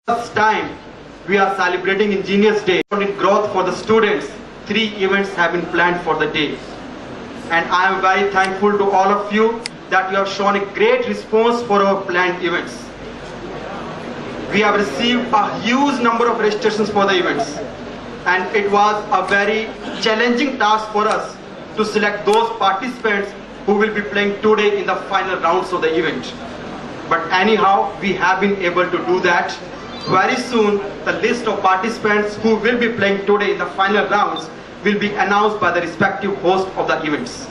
First time we are celebrating Engineers Day. In growth for the students, 3 events have been planned for the day. And I am very thankful to all of you that you have shown a great response for our planned events. We have received a huge number of registrations for the events. And it was a very challenging task for us to select those participants who will be playing today in the final rounds of the event. But anyhow, we have been able to do that. Very soon, the list of participants who will be playing today in the final rounds will be announced by the respective host of the events.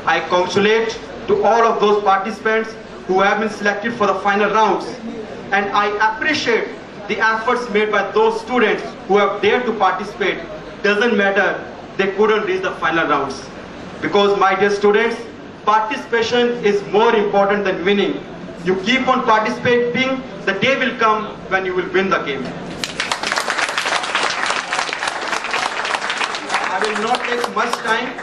I congratulate to all of those participants who have been selected for the final rounds, and I appreciate the efforts made by those students who have dared to participate. Doesn't matter they couldn't reach the final rounds, because my dear students, participation is more important than winning. You keep on participating, the day will come when you will win the game. I will not take much time.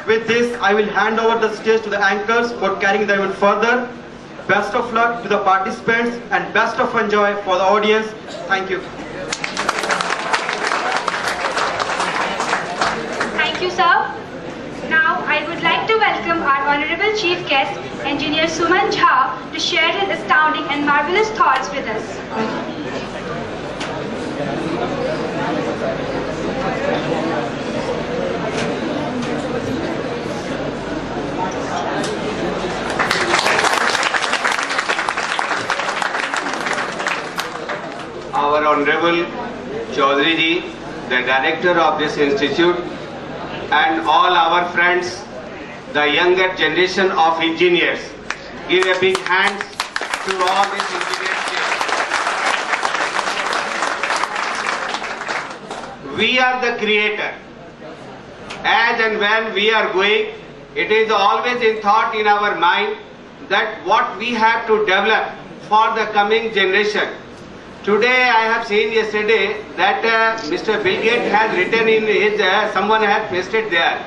With this, I will hand over the stage to the anchors for carrying the event further. Best of luck to the participants and best of enjoy for the audience. Thank you. Thank you, sir. Now, I would like to welcome our Honorable Chief Guest, Engineer Suman Jha, to share his astounding and marvelous thoughts with us. Our Honorable Chaudhary ji, the director of this institute, and all our friends, the younger generation of engineers. Give a big hand to all these engineers here. We are the creator. As and when we are going, it is always in thought in our mind that what we have to develop for the coming generation. Today I have seen yesterday that Mr. Bill Gates has written in his, someone has pasted there,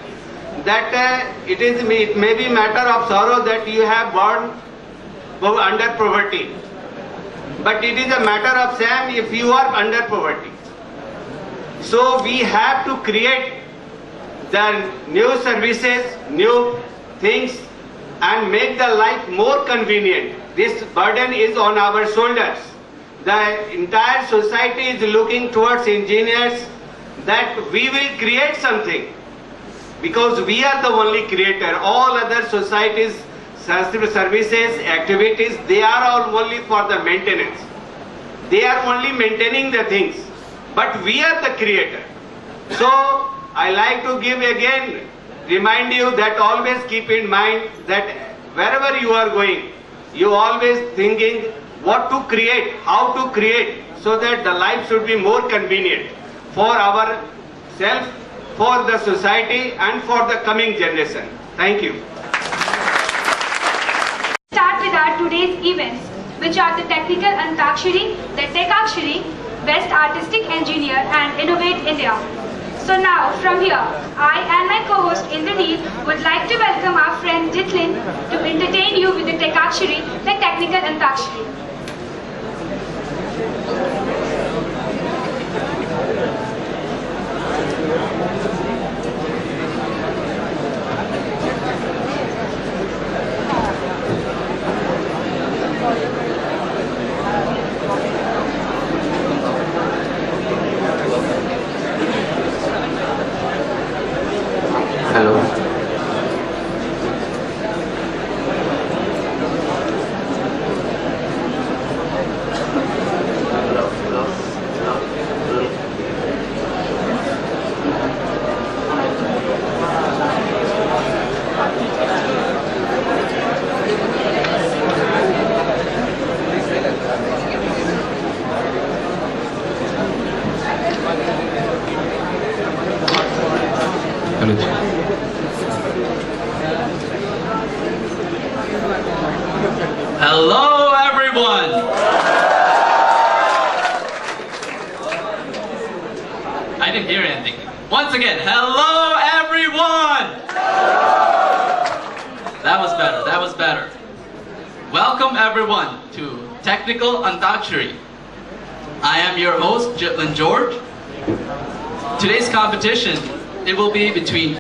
that it may be matter of sorrow that you have born under poverty. But it is a matter of shame if you are under poverty. So we have to create the new services, new things, and make the life more convenient. This burden is on our shoulders. The entire society is looking towards engineers that we will create something, because we are the only creator. All other societies, services, activities, they are all only for the maintenance. They are only maintaining the things, but we are the creator. So I like to give again, remind you that always keep in mind that wherever you are going, you always thinking what to create, how to create, so that the life should be more convenient for ourselves, for the society, and for the coming generation. Thank you. Start with our today's events, which are the Technical Antakshari, the Tekakshari, Best Artistic Engineer, and Innovate India. So now, from here, I and my co-host Indraneet would like to welcome our friend Jitlin to entertain you with the Tekakshari, the Technical Antakshari. Hello. Hello, everyone. I didn't hear anything. Once again, hello, everyone. That was better. That was better. Welcome, everyone, to Technical Antakshari. I am your host, Jitlin George. Today's competition, it will be between